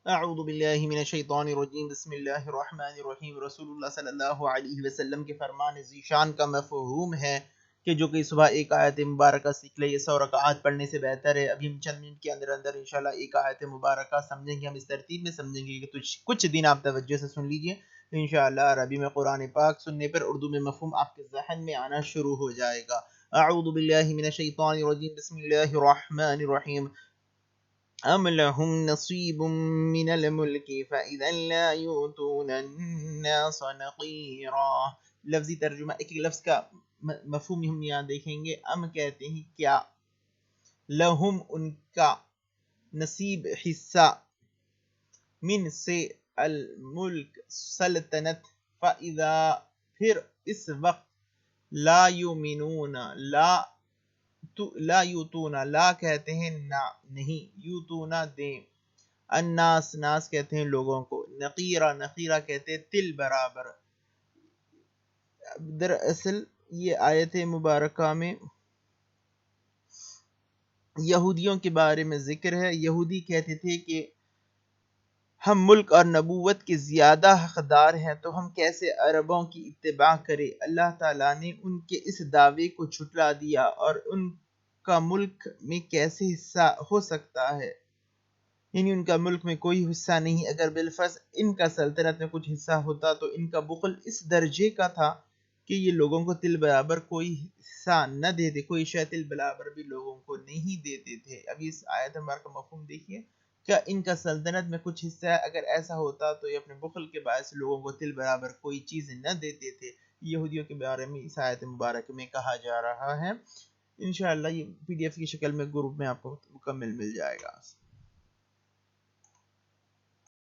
اعوذ باللہ من الشیطان الرجیم بسم اللہ الرحمن الرحیم۔ رسول اللہ صلی اللہ علیہ وسلم کے فرمان ذیشان کا مفہوم ہے کہ جو کہ صبح ایک آیت مبارکہ سیکھ لے، یہ 100 رکعات پڑھنے سے بہتر ہے۔ ابھی ہم چند منٹ کے اندر انشاءاللہ ایک آیت مبارکہ سمجھیں گے، ہم اس ترتیب میں سمجھیں گے کہ کچھ دن آپ توجہ سے سن لیجئے، انشاءاللہ عربی میں قرآن پاک سننے پر اردو میں مفہوم آپ کے ذہن میں آنا شروع ہو جائے گا۔ اعوذ باللہ من الشیطان الرجیم بسم اللہ الرحمن الرحیم۔ ام لهم نصیب من الملک فاذا لا یؤتون الناس نقیرا۔ لفظی ترجمہ، ایک لفظ کا مفہوم ہم یہاں دیکھیں گے۔ ام کہتے ہیں کیا، لہم ان کا، نصیب حصہ، من سے، الملک سلطنت، فاذا پھر اس وقت، لا یؤمنون لا یوتونا، لا کہتے ہیں نہ، نہیں، یوتونا دیں، الناس، ناس کہتے ہیں لوگوں کو، نقیرہ، نقیرہ کہتے ہیں تل برابر۔ دراصل یہ آیت مبارکہ میں یہودیوں کے بارے میں ذکر ہے۔ یہودی کہتے تھے کہ ہم ملک اور نبوت کے زیادہ حقدار ہیں تو ہم کیسے عربوں کی اتباع کریں۔ اللہ تعالیٰ نے ان کے اس دعوے کو جھٹلا دیا، اور ان کا ملک میں کیسے حصہ ہو سکتا ہے، یعنی ان کا ملک میں کوئی حصہ نہیں۔ اگر بالفرض ان کا سلطنت میں کچھ حصہ ہوتا تو ان کا بخل اس درجے کا تھا کہ یہ لوگوں کو تل برابر کوئی حصہ نہ دیتے، کوئی شے تل برابر بھی لوگوں کو نہیں دیتے تھے۔ ابھی اس آیت مبارکہ کا مفہوم دیکھیے، کیا ان کا سلطنت میں کچھ حصہ ہے؟ اگر ایسا ہوتا تو یہ اپنے بخل کے باعث لوگوں کو تل برابر کوئی چیز نہ دیتے تھے۔ یہودیوں کے بارے میں اس آیت مبارکہ میں کہا جا رہا ہے۔ انشاءاللہ یہ PDF کی شکل میں گروپ میں آپ کو مکمل مل جائے گا۔